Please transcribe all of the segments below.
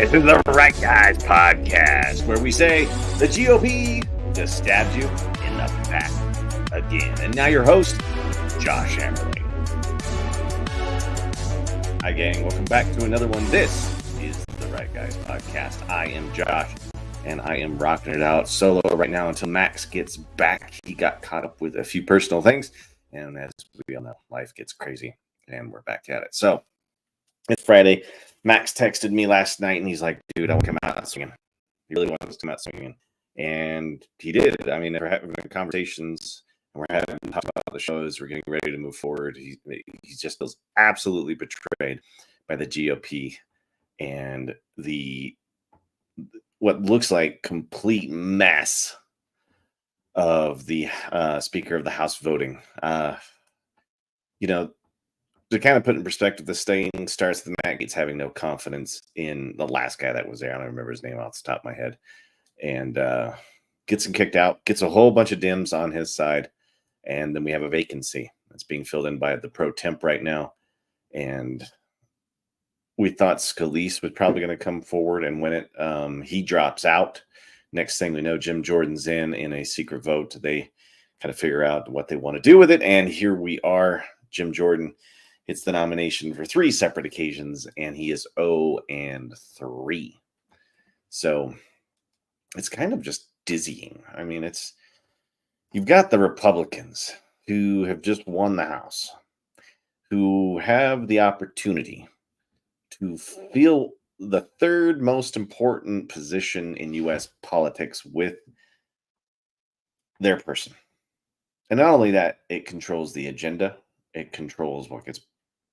This is the Right Guys podcast, where we say the GOP just stabbed you in the back again. And now your host, Josh Hammerling. Hi, gang. Welcome back to another one. This is the Right Guys podcast. I am Josh, and I am rocking it out solo right now until Max gets back. He got caught up with a few personal things, and as we all know, life gets crazy, and we're back at it. So, it's Friday. Max texted me last night, and he's like, dude, I want to come out swinging. He really wants to come out swinging. And he did. I mean, we're having conversations, and we're having talk about the shows. We're getting ready to move forward. He just feels absolutely betrayed by the GOP and what looks like complete mess of the Speaker of the House voting. To kind of put in perspective, the staying starts with Matt Gaetz having no confidence in the last guy that was there. I don't remember his name off the top of my head. And gets him kicked out, gets a whole bunch of Dems on his side. And then we have a vacancy that's being filled in by the pro temp right now. And we thought Scalise was probably going to come forward and win it. He drops out. Next thing we know, Jim Jordan's in a secret vote. They kind of figure out what they want to do with it. And here we are. Jim Jordan hits the nomination for 3 separate occasions, and he is 0-3. So it's kind of just dizzying. I mean, you've got the Republicans who have just won the House, who have the opportunity to fill the third most important position in U.S. politics with their person. And not only that, it controls the agenda. It controls what gets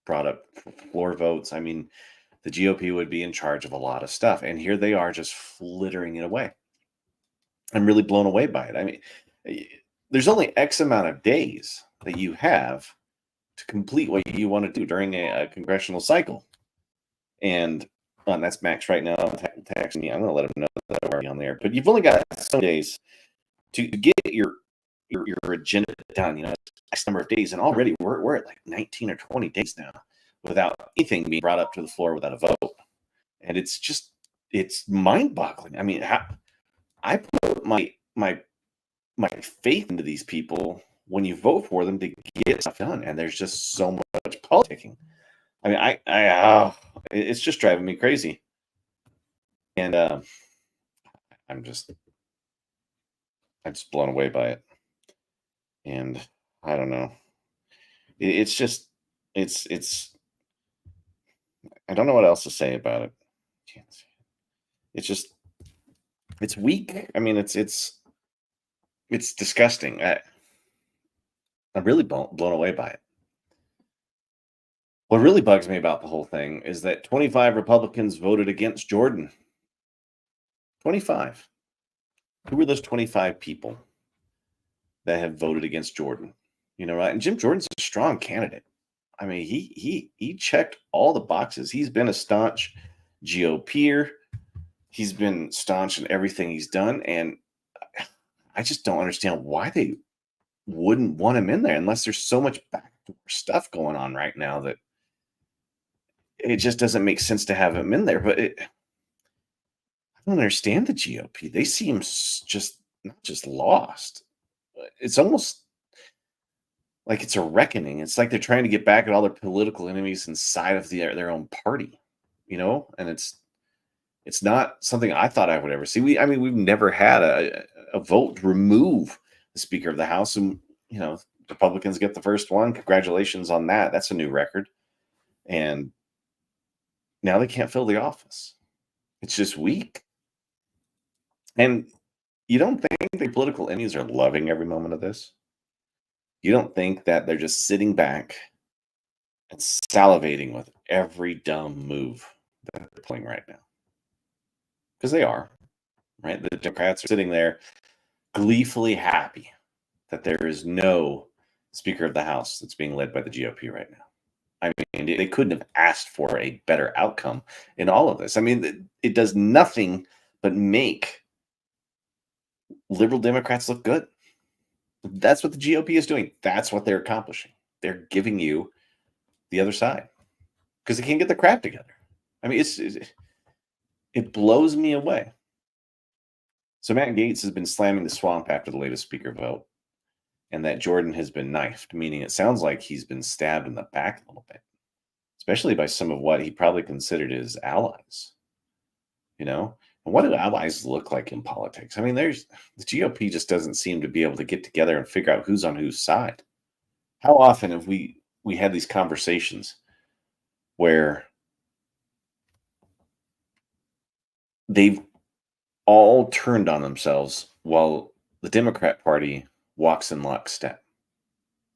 brought up for floor votes. I mean, the GOP would be in charge of a lot of stuff. And here they are just flittering it away. I'm really blown away by it. I mean, there's only X amount of days that you have to complete what you want to do during a congressional cycle. And that's Max right now texting me. I'm going to let him know that I'm already on there. But you've only got some days to get your agenda done. X number of days, and already we're at like 19 or 20 days now without anything being brought up to the floor without a vote. And it's mind-boggling. I mean, I put my faith into these people when you vote for them to get stuff done, and there's just so much politicking. I mean, it's just driving me crazy. And I'm just blown away by it. And I don't know. It's I don't know what else to say about it. It's weak. I mean, it's disgusting. I'm really blown away by it. What really bugs me about the whole thing is that 25 Republicans voted against Jordan. 25. Who were those 25 people that have voted against Jordan? Right? And Jim Jordan's a strong candidate. I mean, he checked all the boxes. He's been a staunch GOPer. He's been staunch in everything he's done. And I just don't understand why they wouldn't want him in there unless there's so much backdoor stuff going on right now that it just doesn't make sense to have him in there. But I don't understand the GOP. They seem just not just lost. It's almost like it's a reckoning. It's like they're trying to get back at all their political enemies inside of their own party, and it's not something I thought I would ever see. We've never had a vote to remove the Speaker of the House, and Republicans get the first one. Congratulations on that. That's a new record. And now they can't fill the office. It's just weak. And you don't think the political enemies are loving every moment of this? You don't think that they're just sitting back and salivating with every dumb move that they're playing right now? Because they are, right? The Democrats are sitting there gleefully happy that there is no Speaker of the House that's being led by the GOP right now. I mean, they couldn't have asked for a better outcome in all of this. I mean, it does nothing but make liberal Democrats look good. That's what the GOP is doing. That's what they're accomplishing. They're giving you the other side because they can't get their crap together. I mean, it's It blows me away. So Matt Gaetz has been slamming the swamp after the latest speaker vote, and that Jordan has been knifed, meaning it sounds like he's been stabbed in the back a little bit, especially by some of what he probably considered his allies. And what do allies look like in politics? I mean, the GOP just doesn't seem to be able to get together and figure out who's on whose side. How often have we had these conversations where they've all turned on themselves while the Democrat Party walks in lockstep?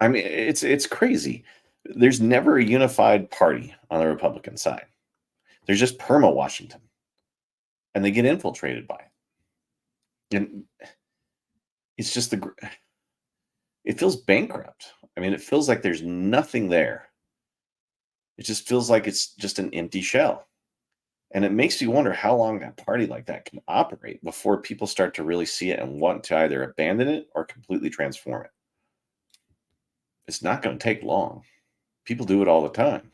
I mean, it's crazy. There's never a unified party on the Republican side. There's just perma Washington, and they get infiltrated by it. And it's just it feels bankrupt. I mean, it feels like there's nothing there. It just feels like it's just an empty shell. And it makes me wonder how long that party like that can operate before people start to really see it and want to either abandon it or completely transform it. It's not going to take long. People do it all the time.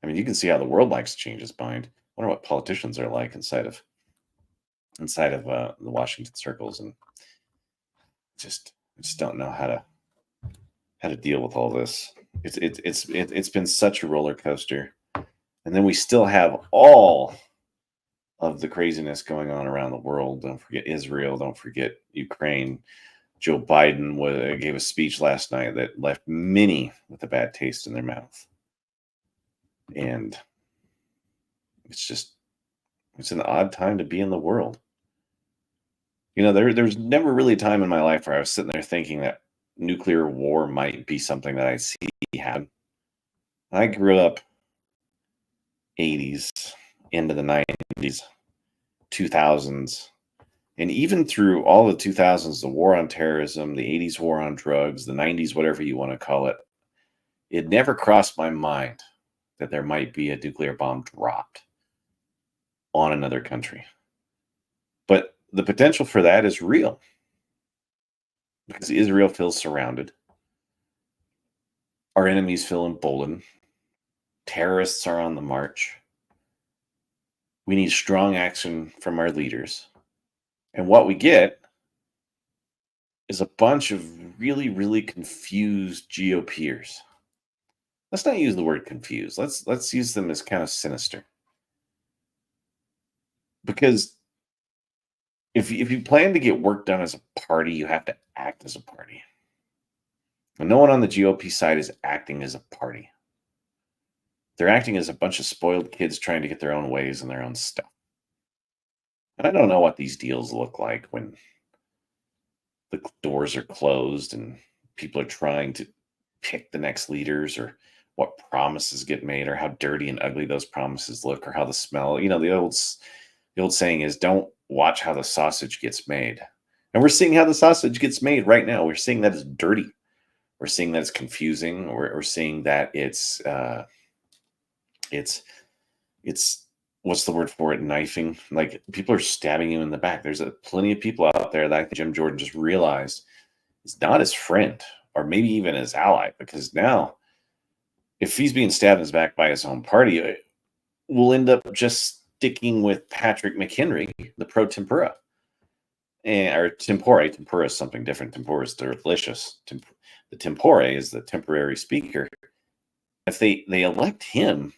I mean, you can see how the world likes to change its mind. I wonder what politicians are like inside of the Washington circles, and I just don't know how to deal with all this. It's been such a roller coaster, and then we still have all of the craziness going on around the world. Don't forget Israel. Don't forget Ukraine. Joe Biden gave a speech last night that left many with a bad taste in their mouth, and it's an odd time to be in the world. There's never really a time in my life where I was sitting there thinking that nuclear war might be something that I see happen. I grew up 80s into the 90s, 2000s, and even through all the 2000s, the war on terrorism, the 80s war on drugs, the 90s, whatever you want to call it, it never crossed my mind that there might be a nuclear bomb dropped on another country. But the potential for that is real because Israel feels surrounded. Our enemies feel emboldened. Terrorists are on the march. We need strong action from our leaders. And what we get is a bunch of really, really confused GOPers. Let's not use the word confused. Let's use them as kind of sinister. Because if you plan to get work done as a party, you have to act as a party. And no one on the GOP side is acting as a party. They're acting as a bunch of spoiled kids trying to get their own ways and their own stuff. And I don't know what these deals look like when the doors are closed and people are trying to pick the next leaders, or what promises get made, or how dirty and ugly those promises look, or how the smell. The old saying is, don't watch how the sausage gets made. And we're seeing how the sausage gets made right now. We're seeing that it's dirty. We're seeing that it's confusing. We're seeing that it's what's the word for it? Knifing. Like, people are stabbing you in the back. There's plenty of people out there that I think Jim Jordan just realized is not his friend, or maybe even his ally, because now if he's being stabbed in his back by his own party, we'll end up just sticking with Patrick McHenry, the pro tempura. Or tempore. Tempura is something different. Tempura is delicious. The tempore is the temporary speaker. If they elect him,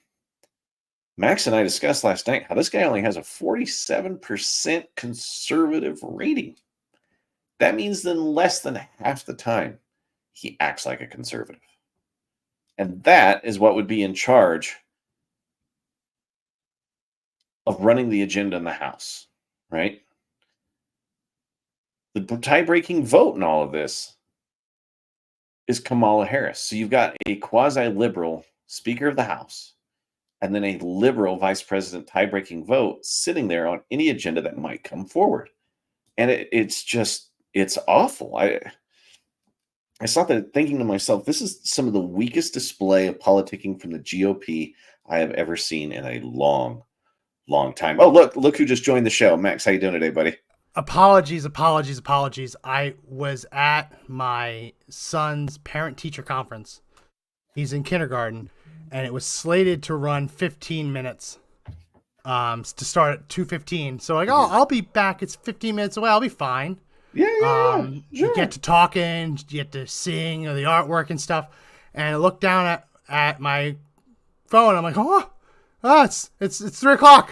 Max and I discussed last night how this guy only has a 47% conservative rating. That means then less than half the time he acts like a conservative. And that is what would be in charge of running the agenda in the House, right? The tie-breaking vote in all of this is Kamala Harris. So you've got a quasi-liberal Speaker of the House, and then a liberal vice president tie-breaking vote sitting there on any agenda that might come forward. And it's awful. I sat there thinking to myself, this is some of the weakest display of politicking from the GOP I have ever seen in a long, long time. Oh, look who just joined the show. Max, how you doing today, buddy? Apologies. I was at my son's parent-teacher conference. He's in kindergarten, and it was slated to run 15 minutes. to start at 2:15. So like, oh, I'll be back. It's 15 minutes away. I'll be fine. Yeah. You get to talking, you get to seeing the artwork and stuff. And I look down at my phone. I'm like, it's 3:00.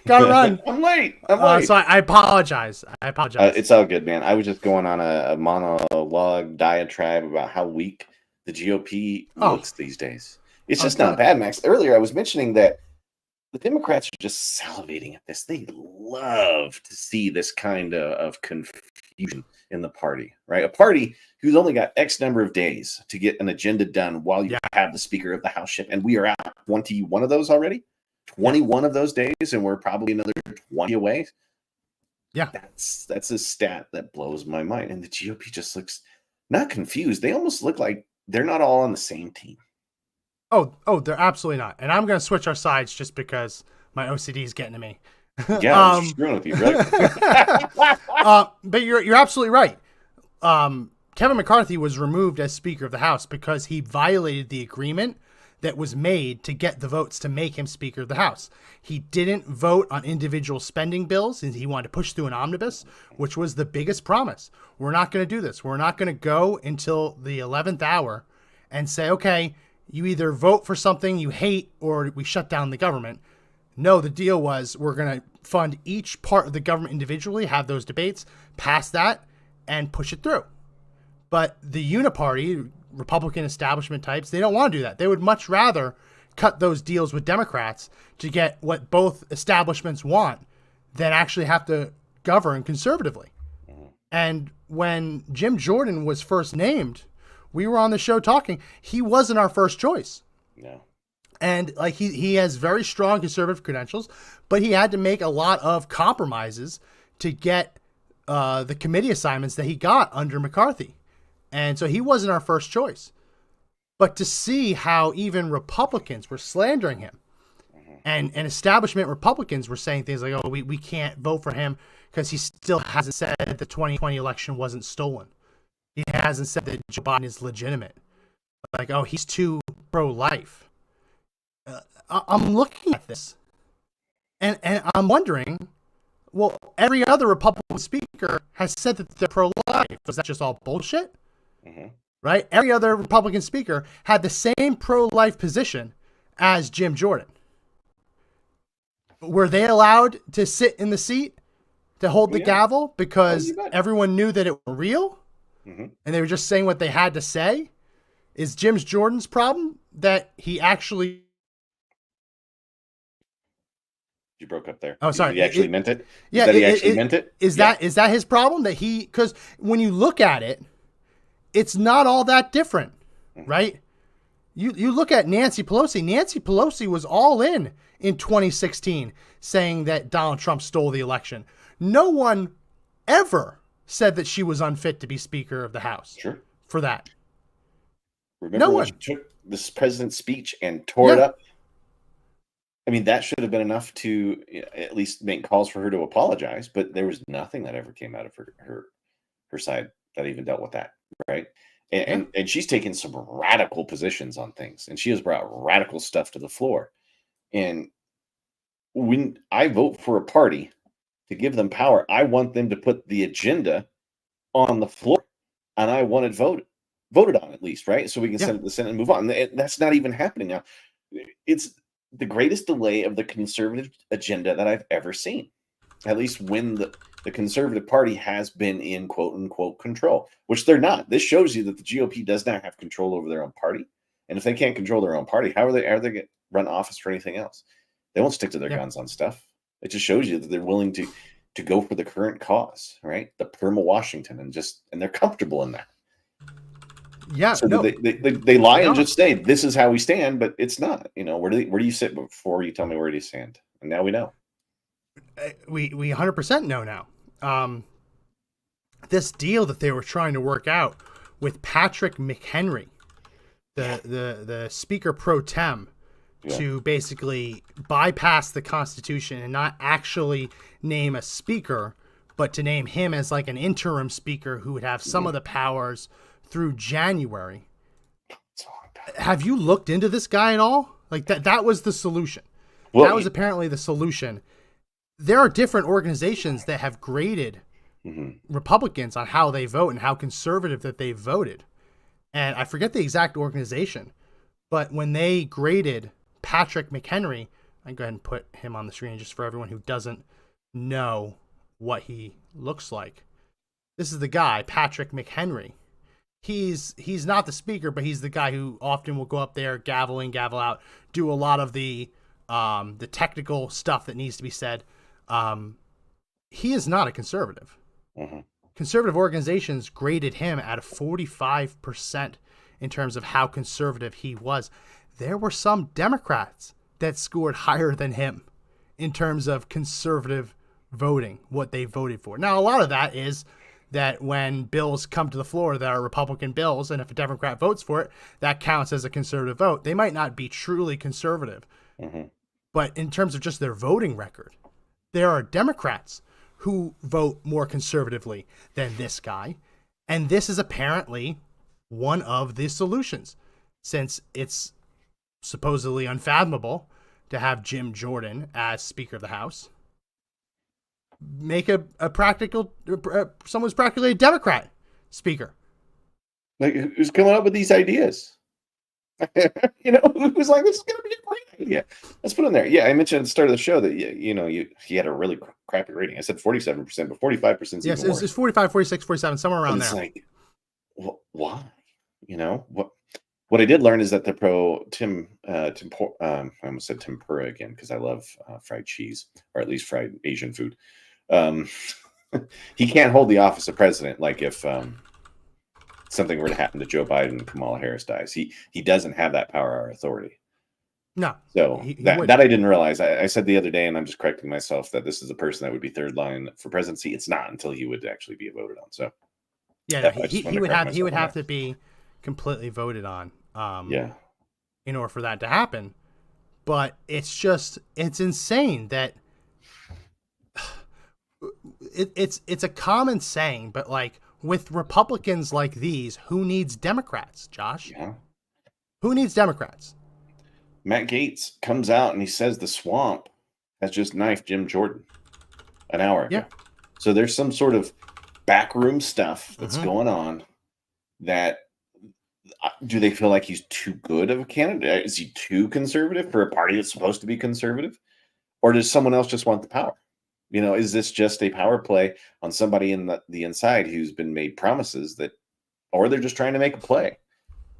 Gotta run. I'm late. So I apologize. It's all good, man. I was just going on a monologue diatribe about how weak the GOP looks these days. It's just not bad, Max. Earlier, I was mentioning that the Democrats are just salivating at this. They love to see this kind of confusion in the party, right? A party who's only got X number of days to get an agenda done while you have the Speaker of the House ship. And we are out 21 of those already. 21 of those days, and we're probably another 20 away. Yeah. That's a stat that blows my mind. And the GOP just looks not confused. They almost look like they're not all on the same team. Oh, they're absolutely not. And I'm going to switch our sides just because my OCD is getting to me. Yeah, I'm screwing with you, really. But you're absolutely right. Kevin McCarthy was removed as Speaker of the House because he violated the agreement that was made to get the votes to make him Speaker of the House. He didn't vote on individual spending bills, and he wanted to push through an omnibus, which was the biggest promise. We're not going to do this. We're not going to go until the 11th hour and say, okay, you either vote for something you hate or we shut down the government. No, the deal was we're going to fund each part of the government individually, have those debates, pass that, and push it through. But the uniparty, Republican establishment types, they don't want to do that. They would much rather cut those deals with Democrats to get what both establishments want than actually have to govern conservatively. And when Jim Jordan was first named, we were on the show talking, he wasn't our first choice. No. And like he has very strong conservative credentials, but he had to make a lot of compromises to get the committee assignments that he got under McCarthy. And so he wasn't our first choice. But to see how even Republicans were slandering him and establishment Republicans were saying things like, oh, we can't vote for him because he still hasn't said that the 2020 election wasn't stolen. He hasn't said that Joe Biden is legitimate. Like, oh, he's too pro-life. I'm looking at this and I'm wondering, well, every other Republican speaker has said that they're pro-life. Was that just all bullshit? Right? Every other Republican speaker had the same pro-life position as Jim Jordan. Were they allowed to sit in the seat to hold the gavel because everyone knew that it was real and they were just saying what they had to say? Is Jim Jordan's problem that he actually... You broke up there. Oh, sorry. He actually meant it? Yeah. That he actually meant it? Is that his problem? That because when you look at it, it's not all that different, right? You look at Nancy Pelosi. Nancy Pelosi was all in 2016 saying that Donald Trump stole the election. No one ever said that she was unfit to be Speaker of the House for that. Remember when she took this president's speech and tore it up? I mean, that should have been enough to at least make calls for her to apologize, but there was nothing that ever came out of her side that even dealt with that, right? And she's taken some radical positions on things, and she has brought radical stuff to the floor. And when I vote for a party to give them power, I want them to put the agenda on the floor, and I want it voted on at least, right? So we can send it to the Senate and move on. That's not even happening now. It's the greatest delay of the conservative agenda that I've ever seen, at least when the conservative party has been in quote unquote control, which they're not. This shows you that the GOP does not have control over their own party. And if they can't control their own party, how are they going to run office for anything else? They won't stick to their guns on stuff. It just shows you that they're willing to go for the current cause, right? The PERMA Washington, and they're comfortable in that. Yeah, so they lie and just say this is how we stand, but it's not. Where do you sit before you tell me where do you stand? And now we know. We 100% know now. This deal that they were trying to work out with Patrick McHenry, the Speaker pro tem, to basically bypass the Constitution and not actually name a speaker, but to name him as like an interim speaker who would have some of the powers through January. Have you looked into this guy at all? Like that was the solution. Well, that was apparently the solution. There are different organizations that have graded Republicans on how they vote and how conservative that they voted. And I forget the exact organization, but when they graded Patrick McHenry, I can go ahead and put him on the screen just for everyone who doesn't know what he looks like. This is the guy, Patrick McHenry. He's not the speaker, but he's the guy who often will go up there, gavel in, gavel out, do a lot of the technical stuff that needs to be said. He is not a conservative. Conservative organizations graded him at a 45% in terms of how conservative he was. There were some Democrats that scored higher than him in terms of conservative voting, what they voted for. Now, a lot of that is that when bills come to the floor that are Republican bills, and if a Democrat votes for it, that counts as a conservative vote. They might not be truly conservative, but in terms of just their voting record, there are Democrats who vote more conservatively than this guy. And this is apparently one of the solutions, since it's supposedly unfathomable to have Jim Jordan as Speaker of the House. Make a practical, someone's practically a Democrat speaker. Like, who's coming up with these ideas? Who's like, this is going to be a great idea. Let's put in there. Yeah, I mentioned at the start of the show that, he had a really crappy rating. I said 47%, but 45% is yes, even worse. It's 45, 46, 47, somewhere around there. It's like, why? What I did learn is that the I almost said tempura again because I love fried cheese, or at least fried Asian food. He can't hold the office of president. Like if something were to happen to Joe Biden and Kamala Harris dies, he doesn't have that power or authority. No. So that I didn't realize. I said the other day, and I'm just correcting myself, that this is a person that would be third line for presidency. It's not until he would actually be voted on. So yeah, he would have to be completely voted on. In order for that to happen. But it's insane that it's a common saying, but like with Republicans like these, who needs Democrats, Josh? Yeah. Who needs Democrats? Matt Gaetz comes out and he says the swamp has just knifed Jim Jordan an hour ago. Yeah. So there's some sort of backroom stuff that's going on. That do they feel like he's too good of a candidate? Is he too conservative for a party that's supposed to be conservative? Or does someone else just want the power? Is this just a power play on somebody in the inside who's been made promises that, or they're just trying to make a play?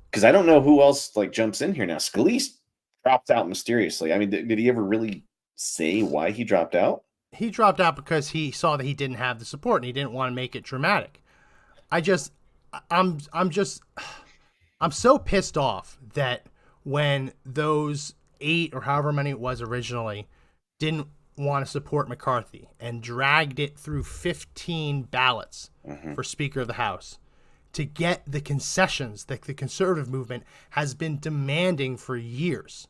Because I don't know who else jumps in here now. Scalise dropped out mysteriously. I mean, did he ever really say why he dropped out? He dropped out because he saw that he didn't have the support and he didn't want to make it dramatic. I'm so pissed off that when those 8 or however many it was originally didn't want to support McCarthy and dragged it through 15 ballots for Speaker of the House to get the concessions that the conservative movement has been demanding for years,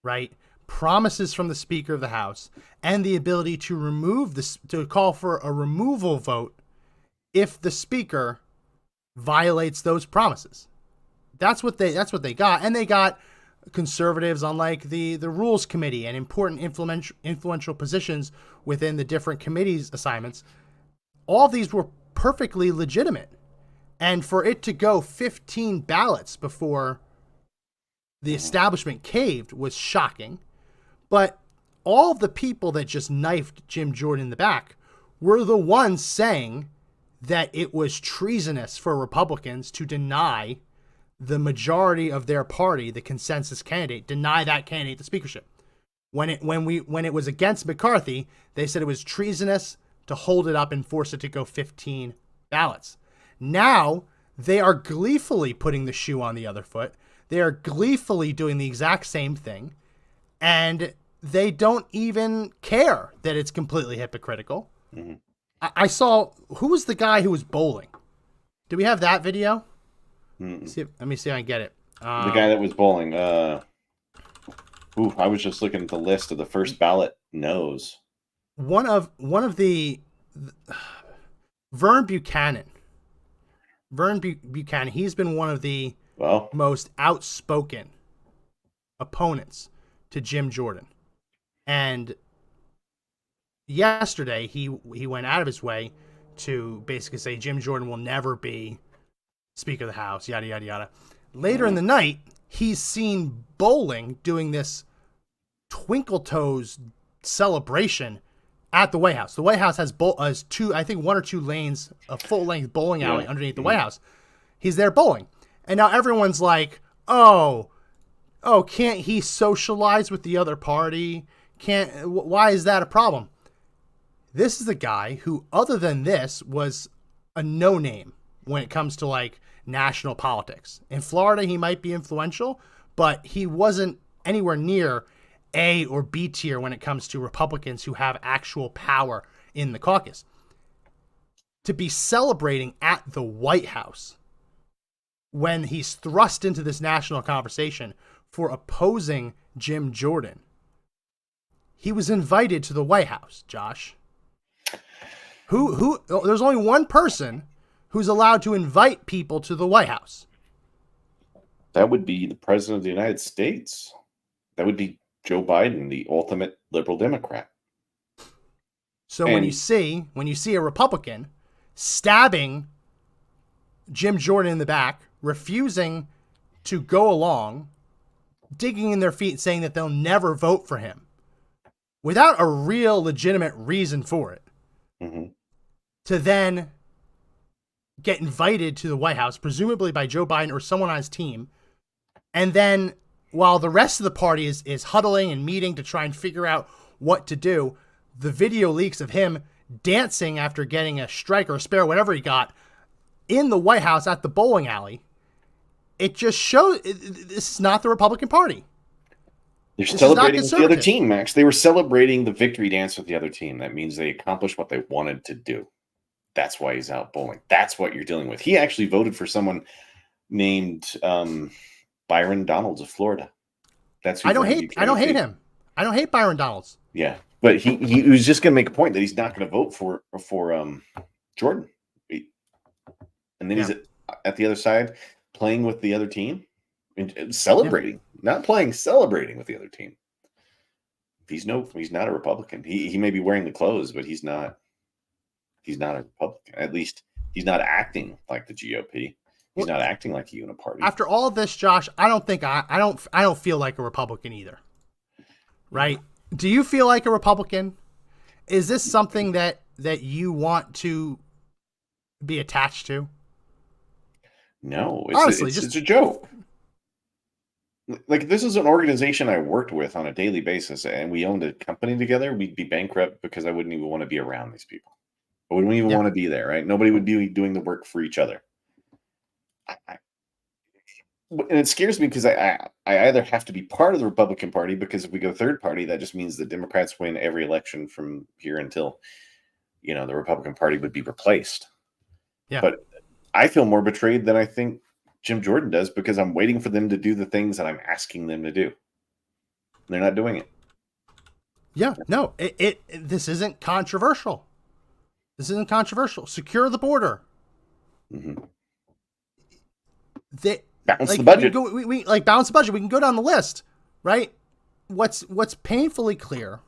right? Promises from the Speaker of the House and the ability to call for a removal vote if the Speaker violates those promises. That's what they got, and they got conservatives on like the Rules Committee and important influential positions within the different committees' assignments. All of these were perfectly legitimate, and for it to go 15 ballots before the establishment caved was shocking. But all of the people that just knifed Jim Jordan in the back were the ones saying that it was treasonous for Republicans to deny the majority of their party, the consensus candidate, deny that candidate the speakership. When it was against McCarthy, they said it was treasonous to hold it up and force it to go 15 ballots. Now they are gleefully putting the shoe on the other foot. They are gleefully doing the exact same thing, and they don't even care that it's completely hypocritical. I saw, who was the guy who was bowling? Do we have that video? Let me see if I can get it. The guy that was bowling. I was just looking at the list of the first ballot no's. One of the Vern Buchanan. Buchanan. He's been one of the most outspoken opponents to Jim Jordan, And yesterday, he went out of his way to basically say Jim Jordan will never be Speaker of the House, yada, yada, yada. Later in the night, he's seen Bowling doing this Twinkle Toes celebration at the White House. The White House has two, I think 1 or 2 lanes, a full-length bowling alley underneath the White House. He's there bowling. And now everyone's like, oh, can't he socialize with the other party? Why is that a problem? This is the guy who, other than this, was a no-name when it comes to like national politics. In Florida, he might be influential, but he wasn't anywhere near A or B tier when it comes to Republicans who have actual power in the caucus. To be celebrating at the White House when he's thrust into this national conversation for opposing Jim Jordan. He was invited to the White House, Josh. There's only one person who's allowed to invite people to the White House. That would be the President of the United States. That would be Joe Biden, the ultimate liberal Democrat. So when you see a Republican stabbing Jim Jordan in the back, refusing to go along, digging in their feet, saying that they'll never vote for him, without a real legitimate reason for it, to then get invited to the White House, presumably by Joe Biden or someone on his team, and then while the rest of the party is huddling and meeting to try and figure out what to do, the video leaks of him dancing after getting a strike or a spare, whatever he got, in the White House at the bowling alley. It just shows this is not the Republican Party. They're celebrating with the other team, Max. They were celebrating the victory dance with the other team. That means they accomplished what they wanted to do. That's why he's out bowling. That's what you're dealing with. He actually voted for someone named Byron Donalds of Florida. That's who I don't hate him. I don't hate Byron Donalds. Yeah, but he was just going to make a point that he's not going to vote for Jordan, and then he's at the other side playing with the other team and celebrating, not playing, celebrating with the other team. He's not a Republican. He may be wearing the clothes, but he's not a Republican. At least he's not acting like the GOP. He's not acting like a uniparty. After all of this, Josh, I don't feel like a Republican either. Right? Do you feel like a Republican? Is this something that you want to be attached to? No, honestly, it's a joke. Like, this is an organization I worked with on a daily basis, and we owned a company together. We'd be bankrupt because I wouldn't even want to be around these people. I wouldn't even want to be there, right? Nobody would be doing the work for each other. And it scares me because I either have to be part of the Republican Party, because if we go third party, that just means the Democrats win every election from here until, the Republican Party would be replaced. Yeah. But I feel more betrayed than I think Jim Jordan does, because I'm waiting for them to do the things that I'm asking them to do. They're not doing it. Yeah, no, this isn't controversial. This isn't controversial. Secure the border. Mm-hmm. Balance the budget. We balance the budget. We can go down the list, right? What's painfully clear,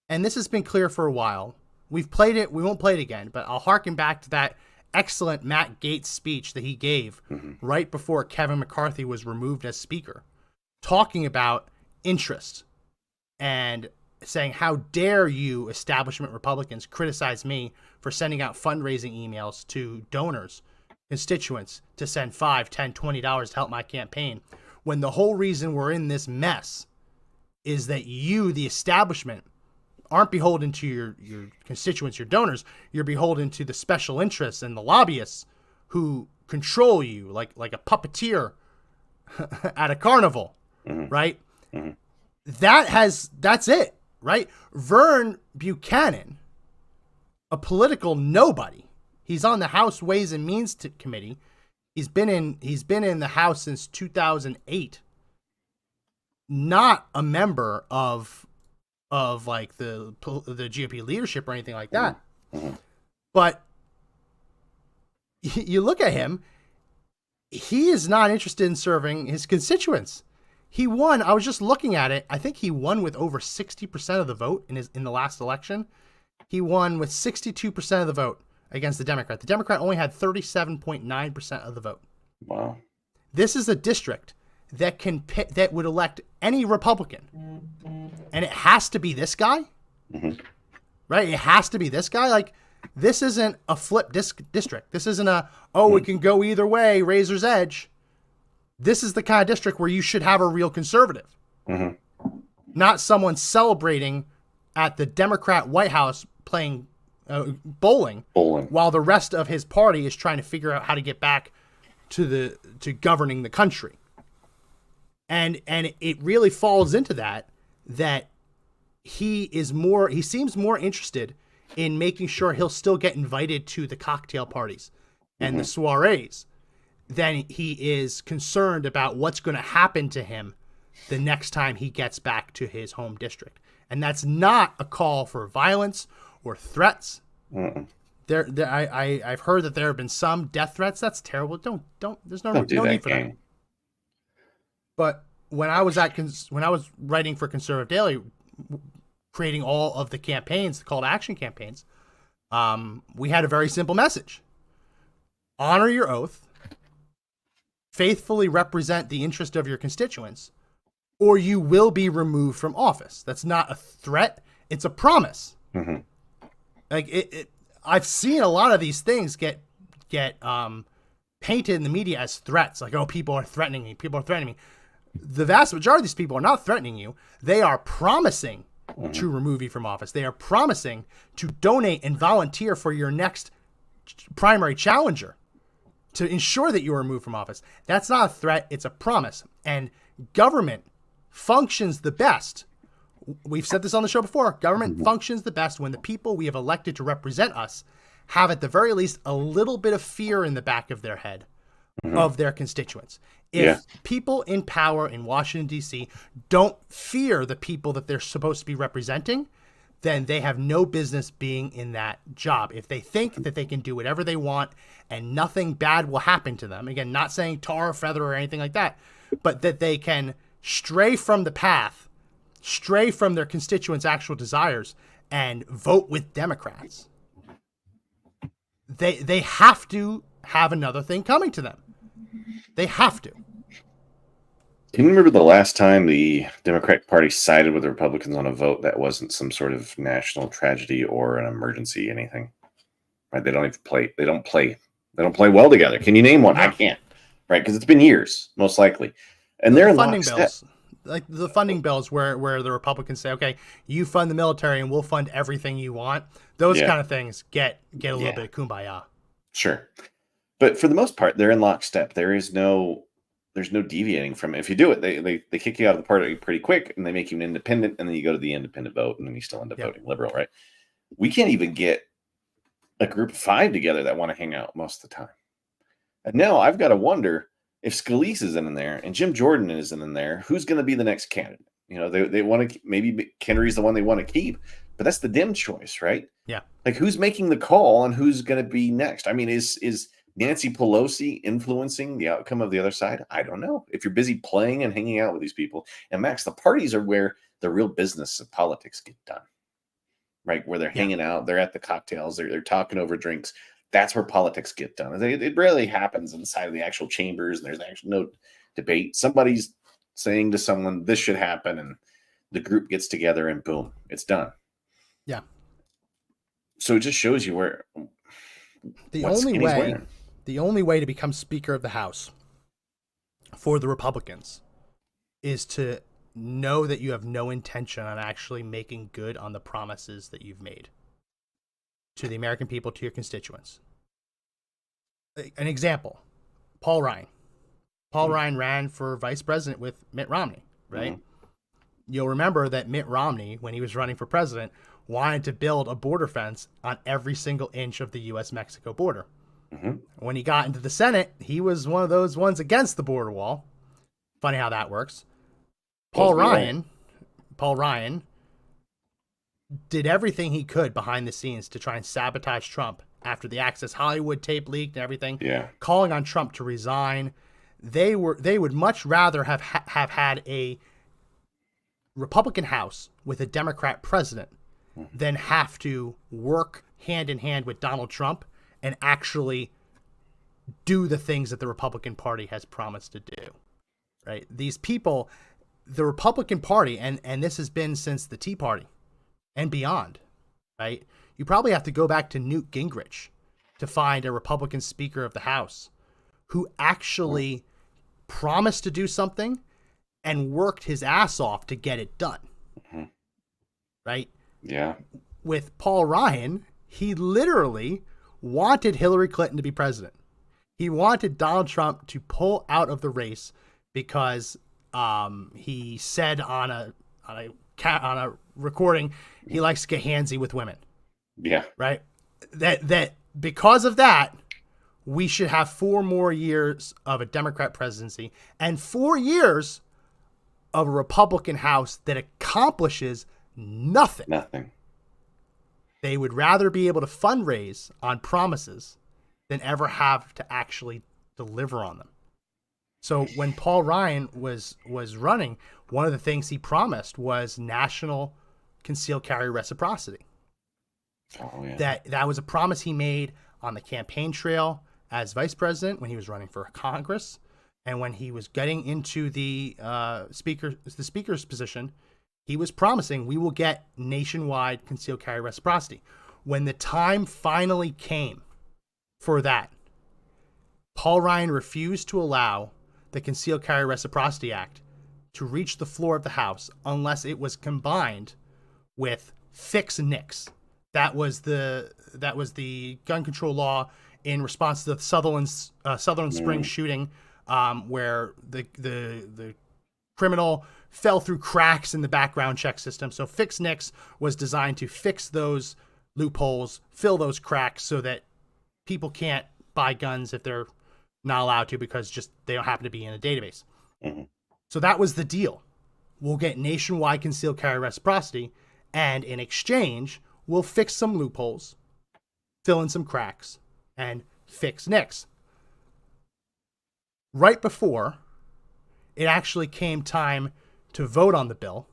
and this has been clear for a while. We've played it. We won't play it again, but I'll harken back to that excellent Matt Gaetz speech that he gave right before Kevin McCarthy was removed as Speaker, talking about interest and saying, how dare you establishment Republicans criticize me for sending out fundraising emails to donors, constituents, to send $5, $10, $20 to help my campaign, when the whole reason we're in this mess is that you, the establishment, aren't beholden to your constituents, your donors. You're beholden to the special interests and the lobbyists who control you like a puppeteer at a carnival, right? Mm-hmm. That's it, right? Vern Buchanan, a political nobody. He's on the House Ways and Means Committee. He's been in the House since 2008. Not a member of like the GOP leadership or anything like that. Mm-hmm. But you look at him, he is not interested in serving his constituents. He won. I was just looking at it. I think he won with over 60% of the vote in the last election. He won with 62% of the vote against the Democrat. The Democrat only had 37.9% of the vote. Wow. This is a district that would elect any Republican, and it has to be this guy, right? It has to be this guy. Like, this isn't a flip district. This isn't it can go either way, razor's edge. This is the kind of district where you should have a real conservative, not someone celebrating at the Democrat White House playing bowling while the rest of his party is trying to figure out how to get back to governing the country. And it really falls into that he seems more interested in making sure he'll still get invited to the cocktail parties and the soirees than he is concerned about what's going to happen to him the next time he gets back to his home district. And that's not a call for violence or threats. I've heard that there have been some death threats. That's terrible. There's no need for that. But when I was writing for Conservative Daily, creating all of the campaigns, the call to action campaigns, we had a very simple message: honor your oath, faithfully represent the interest of your constituents, or you will be removed from office. That's not a threat; it's a promise. Like I've seen a lot of these things get painted in the media as threats. Like, oh, people are threatening me. People are threatening me. The vast majority of these people are not threatening you. They are promising to remove you from office. They are promising to donate and volunteer for your next primary challenger to ensure that you are removed from office. That's not a threat. It's a promise. And government functions the best. We've said this on the show before. Government functions the best when the people we have elected to represent us have, at the very least, a little bit of fear in the back of their head of their constituents. If people in power in Washington, D.C. don't fear the people that they're supposed to be representing, then they have no business being in that job. If they think that they can do whatever they want and nothing bad will happen to them, again, not saying tar or feather or anything like that, but that they can stray from the path, stray from their constituents' actual desires, and vote with Democrats, they have to have another thing coming to them. They have to. Can you remember the last time the Democratic Party sided with the Republicans on a vote that wasn't some sort of national tragedy or an emergency, anything? Right? They don't even play. They don't play well together. Can you name one? I can't. Right? Because it's been years, most likely. And they're funding bills. Like the funding bills where the Republicans say, okay, you fund the military and we'll fund everything you want. Those kind of things get a little bit of kumbaya. Sure. But for the most part, they're in lockstep. There's no deviating from it. If you do it, they kick you out of the party pretty quick, and they make you an independent, and then you go to the independent vote, and then you still end up voting liberal, right? We can't even get a group of 5 together that want to hang out most of the time. And now I've got to wonder if Scalise isn't in there and Jim Jordan isn't in there, who's going to be the next candidate? You know, they want to, maybe Kennery's the one they want to keep, but that's the Dem choice, right? Yeah. Like, who's making the call on who's going to be next? I mean, is Nancy Pelosi influencing the outcome of the other side? I don't know. If you're busy playing and hanging out with these people, and Max, the parties are where the real business of politics get done, right? Where they're hanging out, they're at the cocktails, they're talking over drinks. That's where politics get done. It rarely happens inside of the actual chambers, and there's actually no debate. Somebody's saying to someone, this should happen, and the group gets together, and boom, it's done. Yeah. So it just shows you where the only way to become Speaker of the House for the Republicans is to know that you have no intention on actually making good on the promises that you've made to the American people, to your constituents. An example, Paul Ryan. Paul Ryan ran for vice president with Mitt Romney, right? You'll remember that Mitt Romney, when he was running for president, wanted to build a border fence on every single inch of the U.S.-Mexico border. When he got into the Senate, he was one of those ones against the border wall. Funny how that works. Paul Ryan did everything he could behind the scenes to try and sabotage Trump after the Access Hollywood tape leaked and everything. Yeah. Calling on Trump to resign, They would much rather have had a Republican House with a Democrat president than have to work hand in hand with Donald Trump and actually do the things that the Republican Party has promised to do. Right? These people, the Republican Party, and this has been since the Tea Party and beyond, right? You probably have to go back to Newt Gingrich to find a Republican Speaker of the House who actually promised to do something and worked his ass off to get it done. Right? Yeah. With Paul Ryan, he literally wanted Hillary Clinton to be president. He wanted Donald Trump to pull out of the race because he said on a recording he likes to get handsy with women. Yeah. Right? That because of that, we should have 4 more years of a Democrat presidency and 4 years of a Republican House that accomplishes nothing. Nothing. They would rather be able to fundraise on promises than ever have to actually deliver on them. So when Paul Ryan was running, one of the things he promised was national concealed carry reciprocity. Oh, yeah. That was a promise he made on the campaign trail as vice president when he was running for Congress, and when he was getting into the speaker's position, he was promising we will get nationwide concealed carry reciprocity. When the time finally came for that, Paul Ryan refused to allow the Concealed Carry Reciprocity Act to reach the floor of the House unless it was combined with Fix NICS. That was the gun control law in response to the Sutherland Springs shooting, where the criminal fell through cracks in the background check system. So Fix NICS was designed to fix those loopholes, fill those cracks so that people can't buy guns if they're not allowed to because just they don't happen to be in a database. Mm-hmm. So that was the deal. We'll get nationwide concealed carry reciprocity, and in exchange, we'll fix some loopholes, fill in some cracks, and fix NICS. Right before it actually came time to vote on the bill,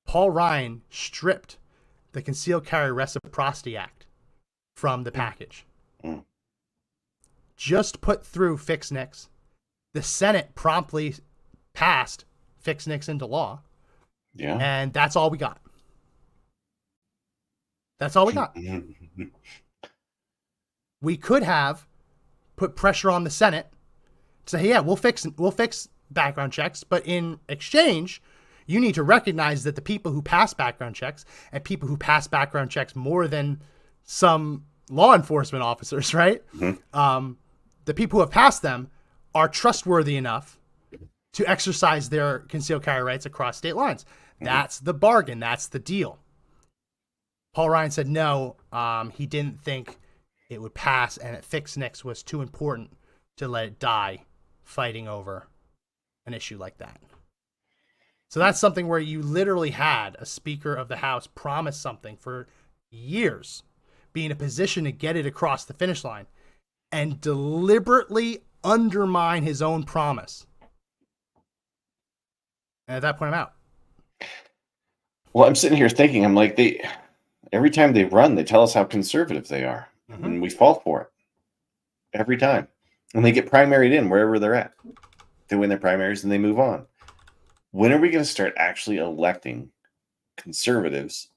Paul Ryan stripped the Concealed Carry Reciprocity Act from the package. Mm. Just put through Fix NICS. The Senate promptly passed Fix NICS into law. Yeah. And that's all we got. That's all we got. We could have put pressure on the Senate to say, yeah, we'll fix background checks, but in exchange, you need to recognize that the people who pass background checks and people who pass background checks more than some law enforcement officers, right? Mm-hmm. The people who have passed them are trustworthy enough to exercise their concealed carry rights across state lines. Mm-hmm. That's the bargain. That's the deal. Paul Ryan said no. He didn't think it would pass, and it Fix NICS was too important to let it die fighting over an issue like that. So that's something where you literally had a Speaker of the House promise something for years, be in a position to get it across the finish line, and deliberately undermine his own promise. And at that point, I'm out. Well, I'm sitting here thinking, I'm like, every time they run, they tell us how conservative they are. Mm-hmm. And we fall for it. Every time. And they get primaried in wherever they're at. They win their primaries and they move on. When are we going to start actually electing conservatives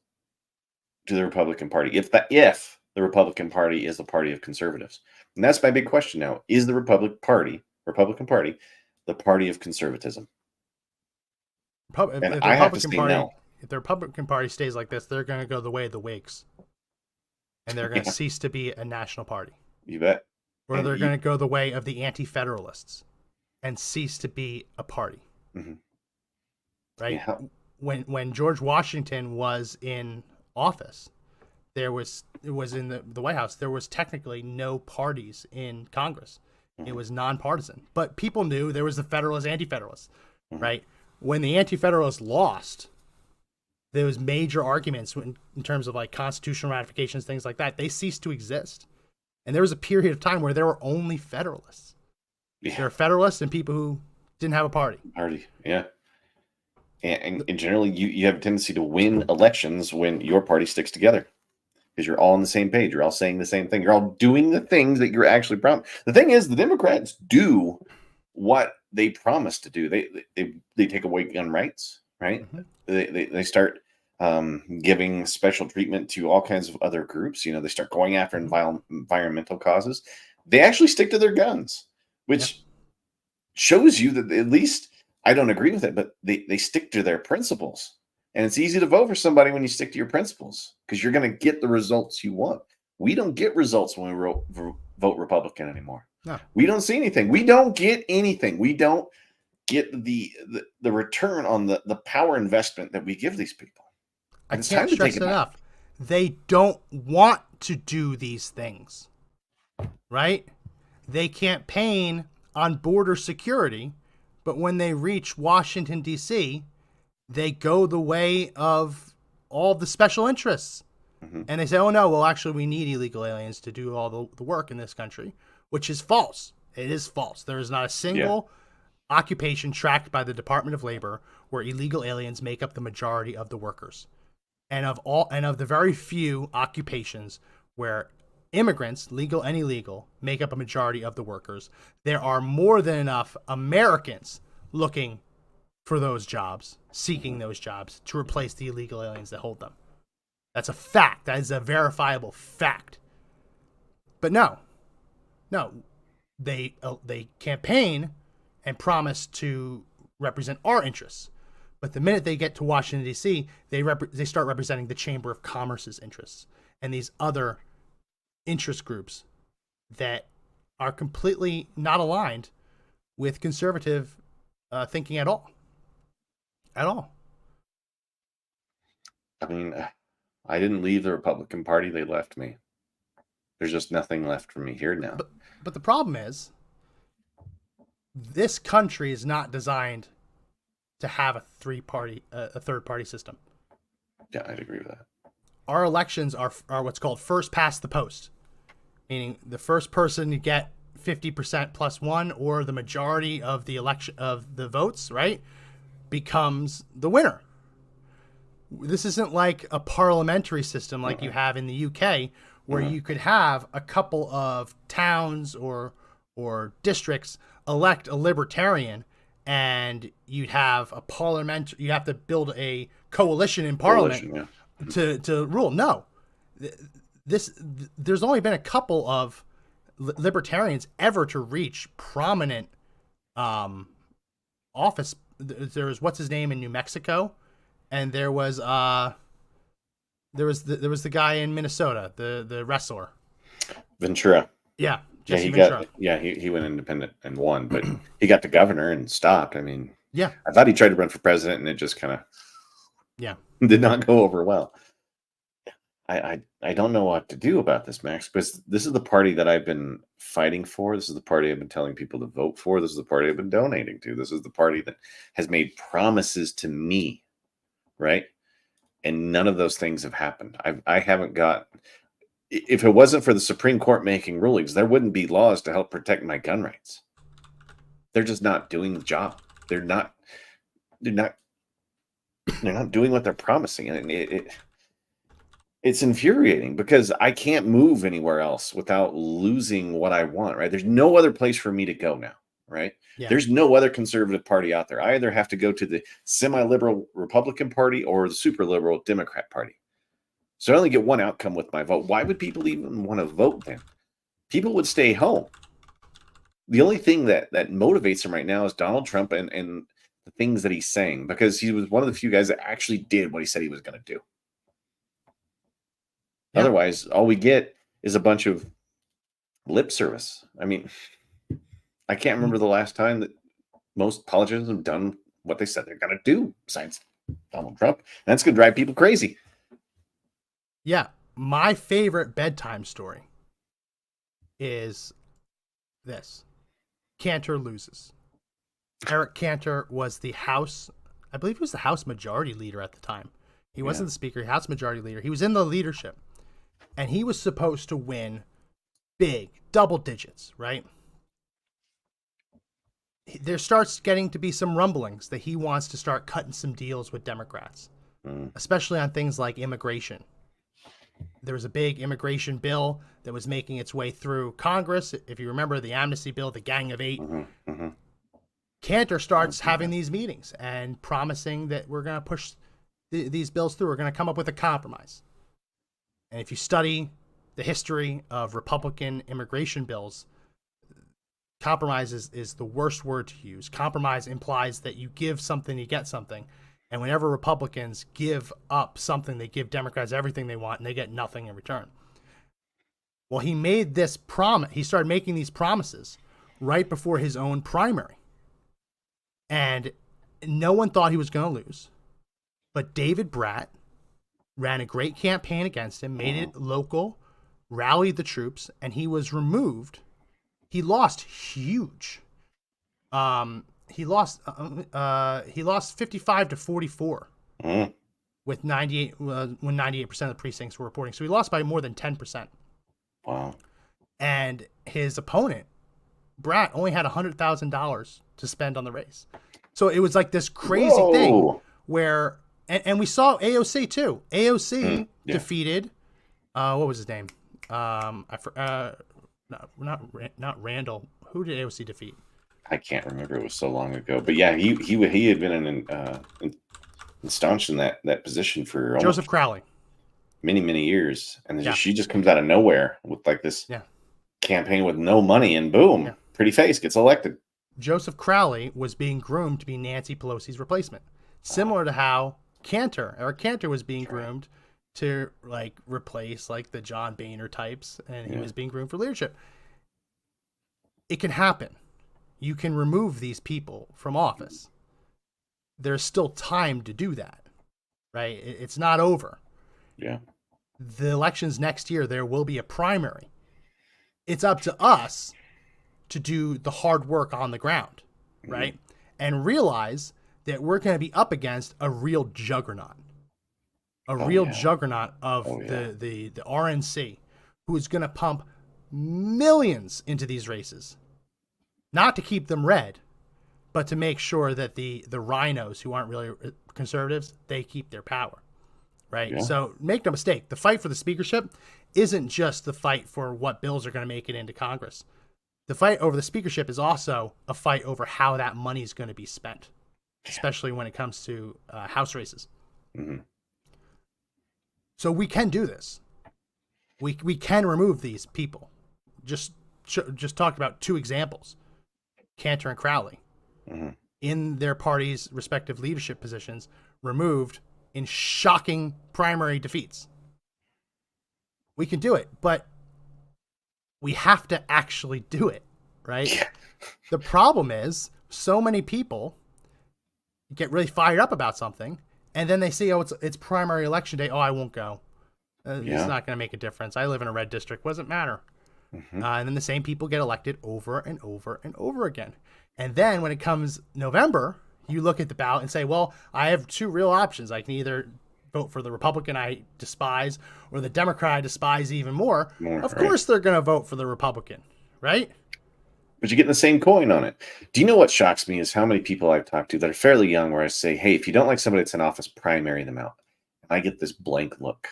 to the Republican Party? If the Republican Party is the party of conservatives. And that's my big question now. Is the Republican Party, the party of conservatism? And I have to say no. If the Republican Party stays like this, they're going to go the way of the Whigs. And they're going to cease to be a national party. You bet. Or they're going to go the way of the anti-federalists and cease to be a party. Mm-hmm. Right? Yeah. When George Washington was in office, it was in the White House, there was technically no parties in Congress. Mm-hmm. It was nonpartisan. But people knew there was the Federalists, anti-federalists, mm-hmm. right? When the anti-federalists lost, there was major arguments in terms of like constitutional ratifications, things like that. They ceased to exist. And there was a period of time where there were only Federalists. There Yeah. are Federalists and people who didn't have a party. Party. Yeah. And generally, you have a tendency to win elections when your party sticks together because you're all on the same page. You're all saying the same thing. You're all doing the things that you're actually promised. The thing is, the Democrats do what they promise to do. They take away gun rights, right? Mm-hmm. They start giving special treatment to all kinds of other groups. They start going after environmental causes. They actually stick to their guns, which shows you that at least I don't agree with it, but they stick to their principles. And it's easy to vote for somebody when you stick to your principles because you're going to get the results you want. We don't get results when we vote Republican anymore. No. We don't see anything. We don't get anything. We don't get the return on the power investment that we give these people. I can't stress it enough. They don't want to do these things, right? They campaign on border security, but when they reach Washington, D.C., they go the way of all the special interests. Mm-hmm. And they say, oh, no, well, actually, we need illegal aliens to do all the work in this country, which is false. It is false. There is not a single occupation tracked by the Department of Labor where illegal aliens make up the majority of the workers. And of the very few occupations where immigrants, legal and illegal, make up a majority of the workers, there are more than enough Americans looking for those jobs, seeking those jobs to replace the illegal aliens that hold them. That's a fact. That is a verifiable fact. But no, they campaign and promise to represent our interests. But the minute they get to Washington, D.C., they start representing the Chamber of Commerce's interests and these other interest groups that are completely not aligned with conservative thinking at all. At all. I mean, I didn't leave the Republican Party. They left me. There's just nothing left for me here now. But the problem is, this country is not designed to have a third party system. Yeah, I'd agree with that. Our elections are what's called first past the post, meaning the first person to get 50% plus one or the majority of the election of the votes, right, becomes the winner. This isn't like a parliamentary system like you have in the UK, where you could have a couple of towns or districts elect a libertarian, and you'd have a parliament. You have to build a coalition in parliament to rule. No, there's only been a couple of libertarians ever to reach prominent office. There was what's his name in New Mexico, and there was the guy in Minnesota, the wrestler, Ventura. Yeah, Jesse Ventura. He went independent and won, but he got the governor and stopped. I mean, yeah, I thought he tried to run for president, and it just kind of did not go over well. I don't know what to do about this, Max, because this is the party that I've been fighting for. This is the party I've been telling people to vote for. This is the party I've been donating to. This is the party that has made promises to me, right? And none of those things have happened. I haven't got. If it wasn't for the Supreme Court making rulings, there wouldn't be laws to help protect my gun rights. They're just not doing the job. They're not doing what they're promising, and it's infuriating because I can't move anywhere else without losing what I want, right? There's no other place for me to go now, right? Yeah. There's no other conservative party out there. I either have to go to the semi-liberal Republican Party or the super liberal Democrat Party. So I only get one outcome with my vote. Why would people even want to vote then? People would stay home. The only thing that motivates them right now is Donald Trump and the things that he's saying, because he was one of the few guys that actually did what he said he was going to do. Yeah. Otherwise, all we get is a bunch of lip service. I mean, I can't remember the last time that most politicians have done what they said they're going to do besides Donald Trump. And that's going to drive people crazy. Yeah. My favorite bedtime story is this. Cantor loses. Eric Cantor was the House, I believe he was the House Majority Leader at the time. He wasn't the Speaker, House Majority Leader. He was in the leadership. And he was supposed to win big, double digits, right? there starts getting to be some rumblings that he wants to start cutting some deals with Democrats, especially on things like immigration. There was a big immigration bill that was making its way through Congress. If you remember the amnesty bill, the Gang of Eight, Cantor starts having these meetings and promising that we're going to push these bills through. We're going to come up with a compromise. And if you study the history of Republican immigration bills, compromise is the worst word to use. Compromise implies that you give something, you get something. And whenever Republicans give up something, they give Democrats everything they want and they get nothing in return. Well, he made this promise. He started making these promises right before his own primary. And no one thought he was going to lose. But David Bratt ran a great campaign against him, made it local, rallied the troops, and he was removed. He lost huge. He lost 55-44 with 98 when 98% of the precincts were reporting. So he lost by more than 10%. Wow. And his opponent, Bratt, only had $100,000 to spend on the race. So it was like this crazy thing where, and we saw AOC too. AOC defeated, what was his name? Not Randall. Who did AOC defeat? I can't remember. It was so long ago. But yeah, he had been instaunched in that position for Joseph Crowley. Many years, and she just comes out of nowhere with like this campaign with no money, and boom, pretty face gets elected. Joseph Crowley was being groomed to be Nancy Pelosi's replacement, similar to how Eric Cantor was being groomed to like replace like the John Boehner types, and he was being groomed for leadership. It can happen. You can remove these people from office. There's still time to do that, right? It's not over. Yeah. The elections next year, there will be a primary. It's up to us to do the hard work on the ground, right? And realize that we're going to be up against a real juggernaut. Juggernaut of the RNC, who is going to pump millions into these races. Not to keep them red, but to make sure that the rhinos who aren't really conservatives, they keep their power, right? Yeah. So make no mistake, the fight for the speakership isn't just the fight for what bills are going to make it into Congress. The fight over the speakership is also a fight over how that money is going to be spent, especially when it comes to House races. So we can do this. We can remove these people. Just talked about two examples. Cantor and Crowley, in their parties' respective leadership positions, removed in shocking primary defeats. We can do it, but we have to actually do it, right? Yeah. The problem is so many people get really fired up about something, and then they see, it's primary election day. Oh, I won't go. It's not going to make a difference. I live in a red district. What does it matter? And then the same people get elected over and over and over again. And then when it comes November, you look at the ballot and say, well, I have two real options. I can either vote for the Republican I despise or the Democrat I despise even more. Of course they're going to vote for the Republican, right? But you're getting the same coin on it. Do you know what shocks me is how many people I've talked to that are fairly young where I say, hey, if you don't like somebody that's in office, primary them out. And I get this blank look.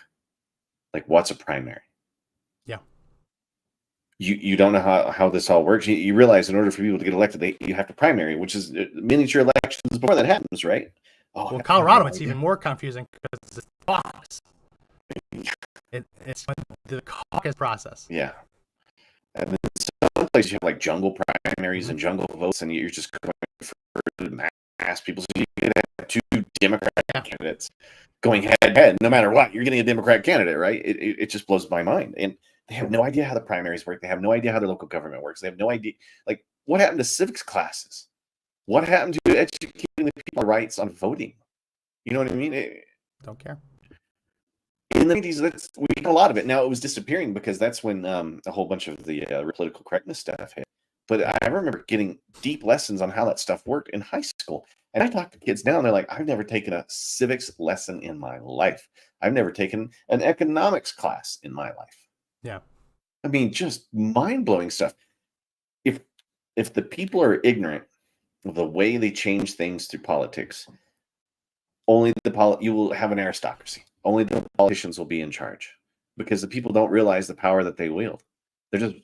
Like, what's a primary? Yeah. You don't know how this all works. You realize in order for people to get elected, you have to primary, which is miniature elections before that happens, right? Oh, well, Colorado, it's even more confusing because it's caucus. It's the caucus process. Yeah. And then some places you have like jungle primaries and jungle votes, and you're just going for mass people. So you can have two Democratic candidates going head to head. No matter what, you're getting a Democrat candidate, right? It just blows my mind. And they have no idea how the primaries work. They have no idea how their local government works. They have no idea. Like, what happened to civics classes? What happened to educating the people rights on voting? You know what I mean? Don't care. In the 90s, we had a lot of it. Now, it was disappearing because that's when a whole bunch of the political correctness stuff hit. But I remember getting deep lessons on how that stuff worked in high school. And I talk to kids now, and they're like, I've never taken a civics lesson in my life. I've never taken an economics class in my life. Yeah. I mean, just mind-blowing stuff. If the people are ignorant the way they change things through politics, you will have an aristocracy. Only the politicians will be in charge because the people don't realize the power that they wield. They're just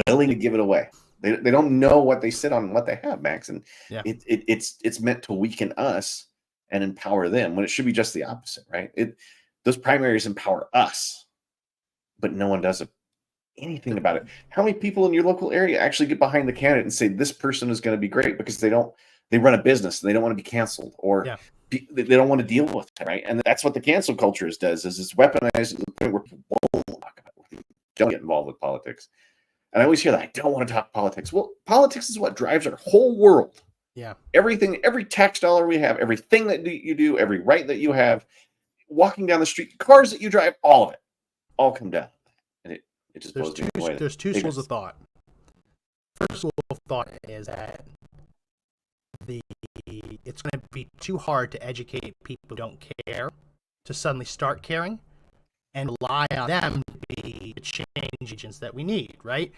willing to give it away. They don't know what they sit on and what they have, Max. And Yeah. it's meant to weaken us and empower them when it should be just the opposite, right? Those primaries empower us, but no one does anything about it. How many people in your local area actually get behind the candidate and say this person is going to be great because they run a business and they don't want to be canceled or they don't want to deal with it, right? And that's what the cancel culture does is it's weaponized to the point where people won't talk about it. Don't get involved with politics. And I always hear that I don't want to talk politics. Well, politics is what drives our whole world. Yeah. Everything, every tax dollar we have, everything that you do, every right that you have, walking down the street, cars that you drive, all of it, all come down. And it just blows me away. There's two schools of thought. First school of thought is that it's going to be too hard to educate people who don't care to suddenly start caring and rely on them to be the change agents that we need, right?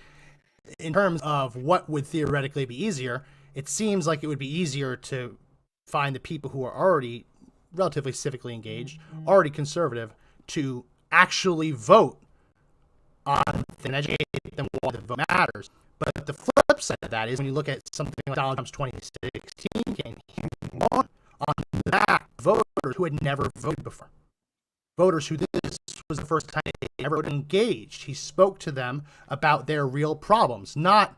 In terms of what would theoretically be easier, it seems like it would be easier to find the people who are already relatively civically engaged, already conservative, to actually vote on and educate them why the vote matters. But the flip side of that is when you look at something like Donald Trump's 2016 campaign, he won on the back voters who had never voted before. Voters who this was the first time they ever engaged. He spoke to them about their real problems, not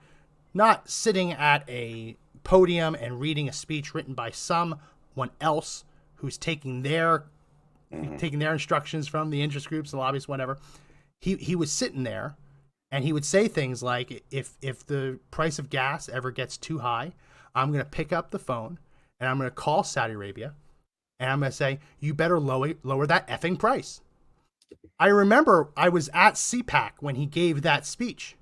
sitting at a podium and reading a speech written by someone else who's taking their instructions from the interest groups, the lobbyists, whatever. He was sitting there and he would say things like, if the price of gas ever gets too high, I'm going to pick up the phone and I'm going to call Saudi Arabia and I'm going to say, you better lower that effing price. I remember I was at CPAC when he gave that speech,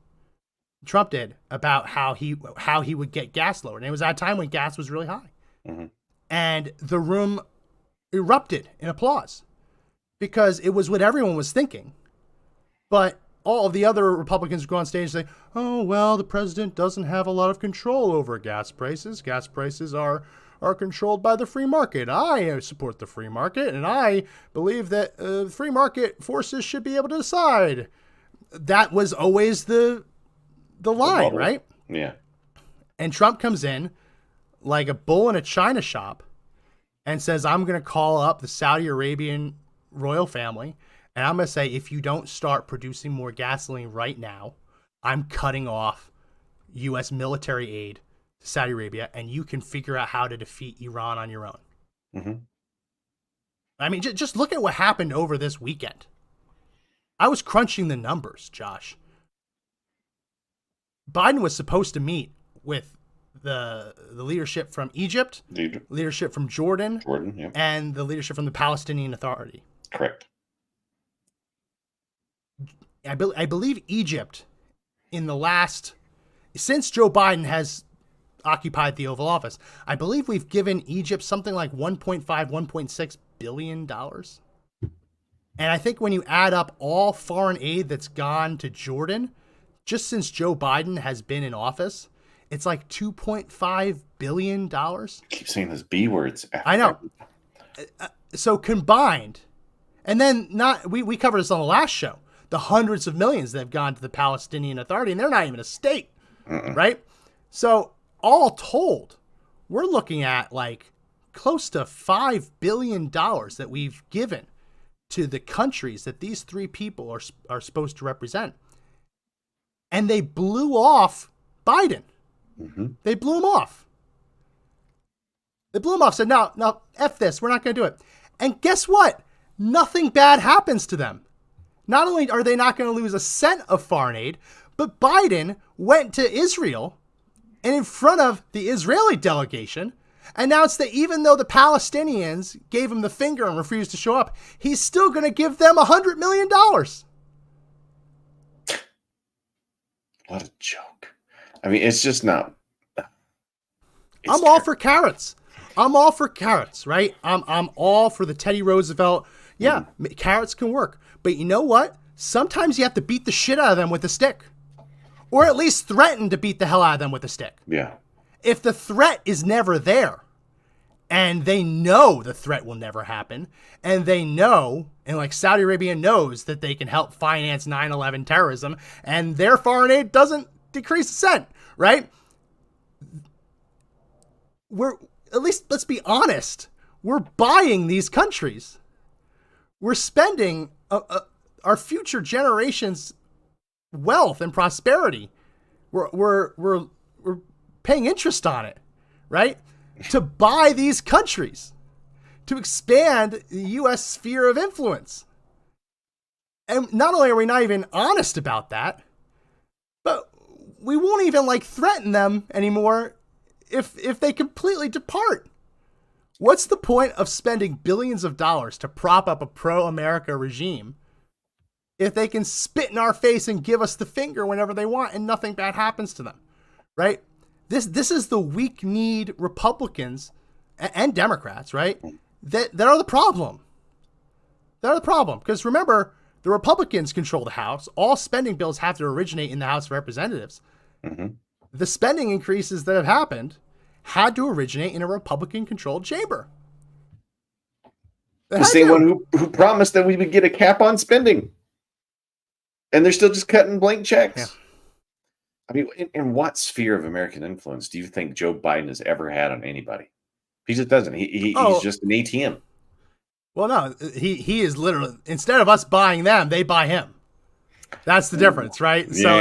Trump did, about how he would get gas lowered. And it was at a time when gas was really high. Mm-hmm. And the room erupted in applause because it was what everyone was thinking. But all of the other Republicans would go on stage and say, oh, well, the president doesn't have a lot of control over gas prices. Gas prices are controlled by the free market. I support the free market, and I believe that free market forces should be able to decide. That was always the line, right? Yeah. And Trump comes in like a bull in a china shop and says, I'm going to call up the Saudi Arabian royal family, and I'm going to say, if you don't start producing more gasoline right now, I'm cutting off U.S. military aid to Saudi Arabia, and you can figure out how to defeat Iran on your own. Mm-hmm. I mean, just look at what happened over this weekend. I was crunching the numbers, Josh. Biden was supposed to meet with the leadership from Egypt, leadership from Jordan, yeah, and the leadership from the Palestinian Authority. Correct. I believe Egypt, since Joe Biden has occupied the Oval Office, I believe we've given Egypt something like $1.6 billion. And I think when you add up all foreign aid that's gone to Jordan, just since Joe Biden has been in office, it's like $2.5 billion. Keep saying those B words. I know. So combined, and then we covered this on the last show, the hundreds of millions that have gone to the Palestinian Authority, and they're not even a state, right? So all told, we're looking at like close to $5 billion that we've given to the countries that these three people are supposed to represent. And they blew off Biden. Mm-hmm. They blew him off. Said, no, F this. We're not going to do it. And guess what? Nothing bad happens to them. Not only are they not going to lose a cent of foreign aid, but Biden went to Israel and in front of the Israeli delegation announced that even though the Palestinians gave him the finger and refused to show up, he's still going to give them $100 million. What a joke. I mean, it's just not. I'm all for carrots. I'm all for carrots, right? I'm all for the Teddy Roosevelt. Yeah, carrots can work. But you know what? Sometimes you have to beat the shit out of them with a stick. Or at least threaten to beat the hell out of them with a stick. Yeah. if the threat is never there, and they know the threat will never happen, and they know, and like Saudi Arabia knows that they can help finance 9/11 terrorism, and their foreign aid doesn't decrease a cent, right? At least let's be honest, we're buying these countries. We're spending our future generations' wealth and prosperity. We're paying interest on it, right? To buy these countries, to expand the U.S. sphere of influence. And not only are we not even honest about that, but we won't even like threaten them anymore if they completely depart. What's the point of spending billions of dollars to prop up a pro-America regime if they can spit in our face and give us the finger whenever they want and nothing bad happens to them, right? This is the weak-kneed Republicans and Democrats, right? That are the problem. They're the problem. Because remember, the Republicans control the House. All spending bills have to originate in the House of Representatives. Mm-hmm. The spending increases that have happened had to originate in a Republican-controlled chamber. The same one who promised that we would get a cap on spending. And they're still just cutting blank checks. Yeah. I mean, in what sphere of American influence do you think Joe Biden has ever had on anybody? He just doesn't. He's just an ATM. Well, no, he is literally, instead of us buying them, they buy him. That's the difference, right? So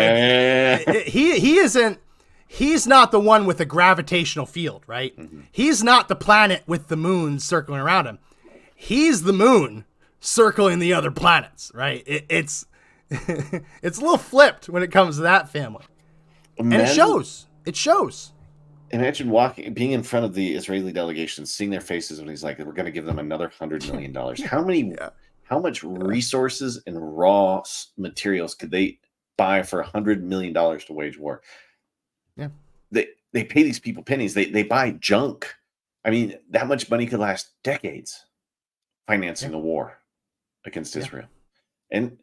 he isn't, he's not the one with a gravitational field, right? Mm-hmm. He's not the planet with the moon circling around him. He's the moon circling the other planets, right? It's it's a little flipped when it comes to that family. And it shows. It shows. Imagine being in front of the Israeli delegation, seeing their faces when he's like, "We're going to give them another $100 million." How much resources and raw materials could they buy for $100 million to wage war? Yeah, they pay these people pennies. They buy junk. I mean, that much money could last decades financing a war against Israel, and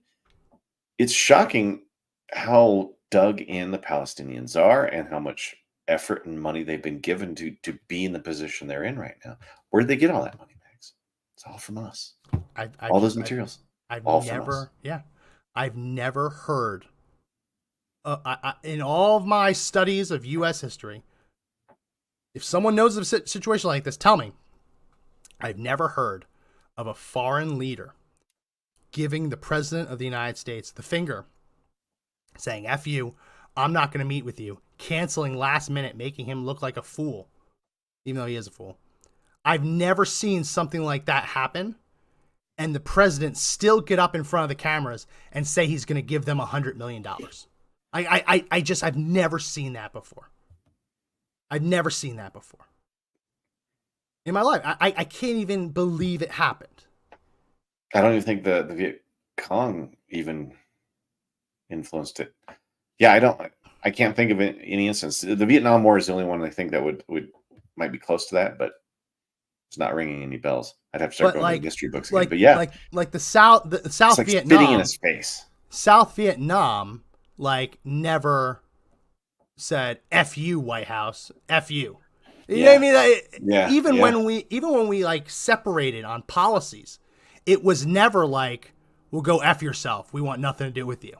it's shocking how dug in the Palestinians are and how much effort and money they've been given to be in the position they're in right now. Where did they get all that money, Max? It's all from us. All those materials. I've never heard in all of my studies of U.S. history, if someone knows of a situation like this, tell me. I've never heard of a foreign leader giving the president of the United States the finger, saying, F you, I'm not going to meet with you, canceling last minute, making him look like a fool, even though he is a fool. I've never seen something like that happen, and the president still get up in front of the cameras and say he's going to give them $100 million. I've never seen that before. I've never seen that before. In my life, I can't even believe it happened. I don't even think the Viet Cong even influenced it. Yeah, I can't think of any instance. The Vietnam War is the only one I think that might be close to that, but it's not ringing any bells. I'd have to start going to history books again. But yeah, like the South it's like Vietnam, spitting in his face. South Vietnam, never said "F you, White House, F you." You know what I mean? Even when we separated on policies, it was never like, "We'll go F yourself. We want nothing to do with you."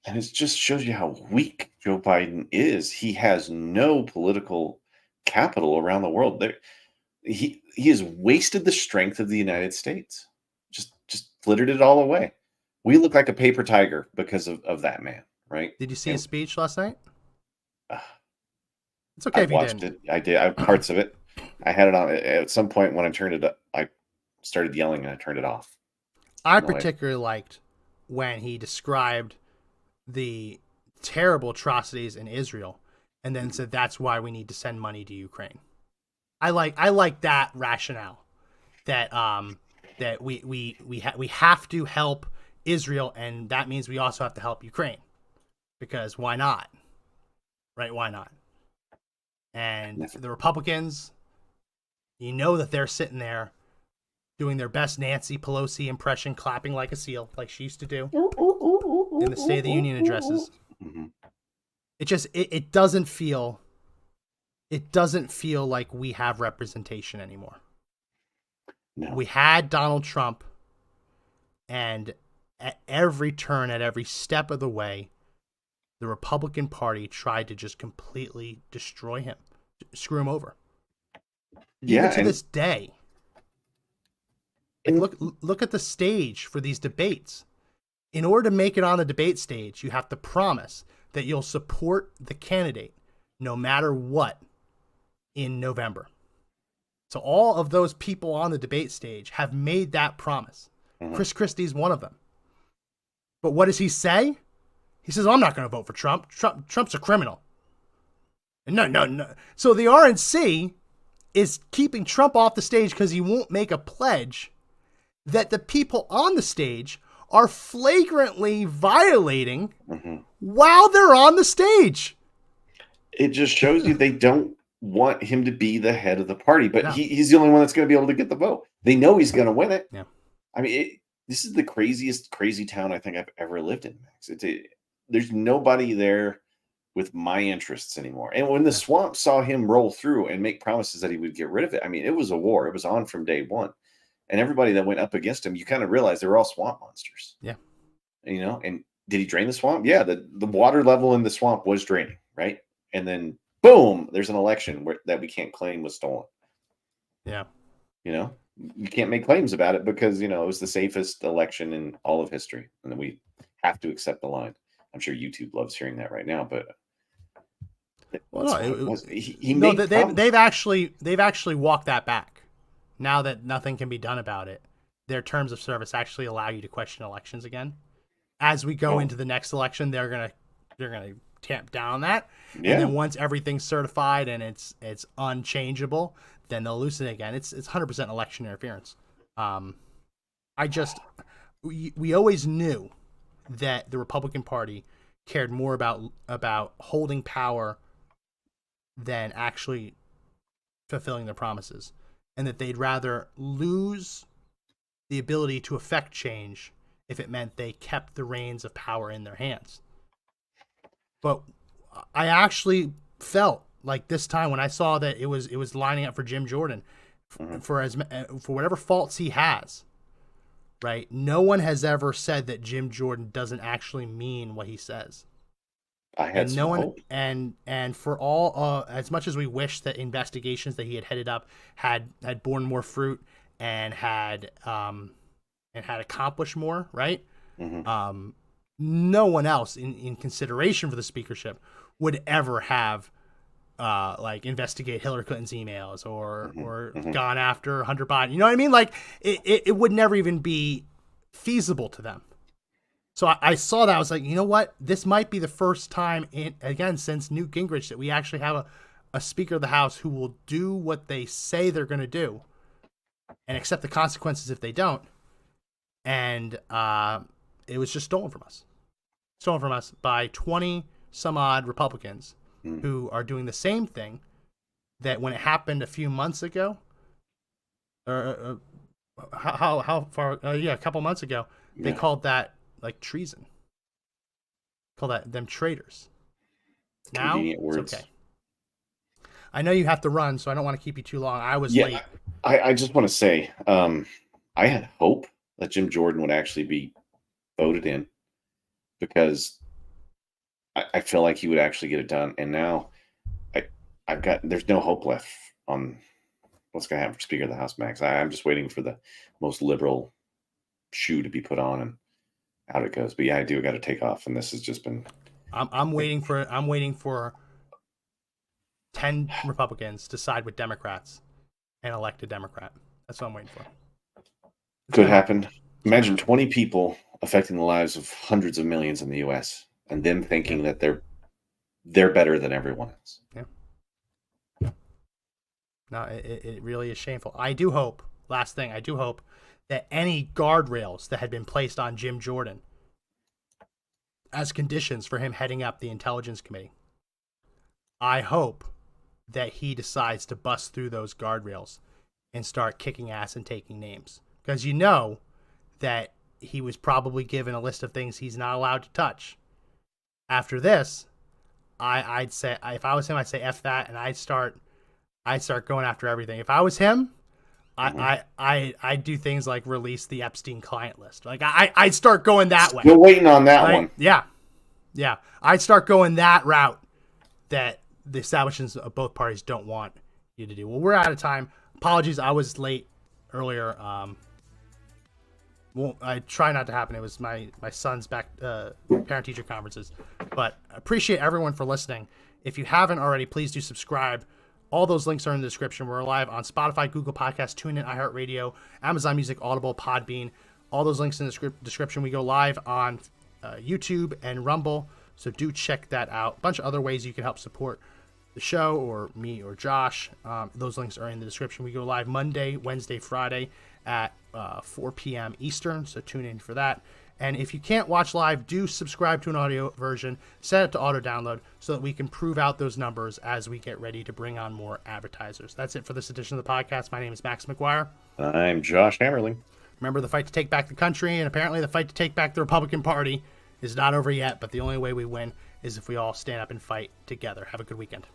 And it just shows you how weak Joe Biden is. He has no political capital around the world. He has wasted the strength of the United States. Just flittered it all away. We look like a paper tiger because of that man, right? Did you see his speech last night? It's okay if you didn't. It. I did. I parts of it. I had it on. At some point when I turned it up, I started yelling and I turned it off. I particularly liked when he described the terrible atrocities in Israel and then said that's why we need to send money to Ukraine. I like that rationale that we have to help Israel, and that means we also have to help Ukraine, because why not? Right? Why not? And the Republicans, you know that they're sitting there doing their best Nancy Pelosi impression, clapping like a seal, like she used to do in the State of the Union addresses. Mm-hmm. It doesn't feel it doesn't feel like we have representation anymore. No. We had Donald Trump, and at every turn, at every step of the way, the Republican Party tried to just completely destroy him, screw him over. Yeah, Even to this day. Like, and look at the stage for these debates. In order to make it on the debate stage, you have to promise that you'll support the candidate no matter what in November. So all of those people on the debate stage have made that promise. Chris Christie's one of them. But what does he say? He says, I'm not going to vote for Trump. Trump's a criminal. And no. So the RNC is keeping Trump off the stage because he won't make a pledge that the people on the stage are flagrantly violating while they're on the stage. It just shows you they don't want him to be the head of the party, but he's the only one that's going to be able to get the vote. They know he's going to win it. Yeah. I mean, this is the crazy town I think I've ever lived in, Max. There's nobody there with my interests anymore. And when the swamp saw him roll through and make promises that he would get rid of it, I mean, it was a war. It was on from day one. And everybody that went up against him, you kind of realize they were all swamp monsters. Yeah. And did he drain the swamp? Yeah, the water level in the swamp was draining, right? And then, boom, there's an election that we can't claim was stolen. Yeah. You can't make claims about it because, it was the safest election in all of history. And then we have to accept the line. I'm sure YouTube loves hearing that right now, but they've actually walked that back. Now that nothing can be done about it, their terms of service actually allow you to question elections again. As we go into the next election, they're gonna tamp down that. Yeah. And then once everything's certified and it's unchangeable, then they'll loosen it again. It's 100% election interference. We always knew that the Republican Party cared more about holding power than actually fulfilling their promises, and that they'd rather lose the ability to affect change if it meant they kept the reins of power in their hands. But I actually felt like this time when I saw that it was lining up for Jim Jordan for whatever faults he has, right? No one has ever said that Jim Jordan doesn't actually mean what he says. I had some hope. And for all as much as we wish that investigations that he had headed up had borne more fruit and had accomplished more, right? No one else in consideration for the speakership would ever have investigate Hillary Clinton's emails or gone after Hunter Biden. You know what I mean? Like it would never even be feasible to them. So I saw that. I was like, you know what? This might be the first time since Newt Gingrich that we actually have a Speaker of the House who will do what they say they're going to do and accept the consequences if they don't. And it was just stolen from us. Stolen from us by 20 some odd Republicans who are doing the same thing that when it happened a few months ago, or how far? A couple months ago, they called that like treason. Call that them traitors. Now Convenient words. It's okay. I know you have to run, so I don't want to keep you too long. I was late. I just want to say, I had hope that Jim Jordan would actually be voted in because I feel like he would actually get it done. And now there's no hope left on what's going to happen for Speaker of the House, Max. I'm just waiting for the most liberal shoe to be put on and out it goes. But yeah, I do got to take off. And this has just been. I'm waiting for 10 Republicans to side with Democrats and elect a Democrat. That's what I'm waiting for. Could happen. Imagine 20 people affecting the lives of hundreds of millions in the U.S. and them thinking that they're better than everyone else. Yeah. No, it really is shameful. I do hope that any guardrails that had been placed on Jim Jordan as conditions for him heading up the Intelligence Committee, I hope that he decides to bust through those guardrails and start kicking ass and taking names. Because you know that he was probably given a list of things he's not allowed to touch. After this, I'd say if I was him, I'd say F that, and I'd start going after everything. If I was him, I'd do things like release the Epstein client list. Like I'd start going that way. Still waiting on that one. Yeah. I'd start going that route that the establishments of both parties don't want you to do. Well, we're out of time. Apologies, I was late earlier. Well, I try not to happen. It was my son's parent-teacher conferences. But I appreciate everyone for listening. If you haven't already, please do subscribe. All those links are in the description. We're live on Spotify, Google Podcasts, TuneIn, iHeartRadio, Amazon Music, Audible, Podbean. All those links in the description. We go live on YouTube and Rumble, so do check that out. A bunch of other ways you can help support the show or me or Josh. Those links are in the description. We go live Monday, Wednesday, Friday at 4 p.m. Eastern, so tune in for that. And if you can't watch live, do subscribe to an audio version, set it to auto download so that we can prove out those numbers as we get ready to bring on more advertisers. That's it for this edition of the podcast. My name is Max McGuire. I'm Josh Hammerling. Remember, the fight to take back the country, and apparently the fight to take back the Republican Party is not over yet, but the only way we win is if we all stand up and fight together. Have a good weekend.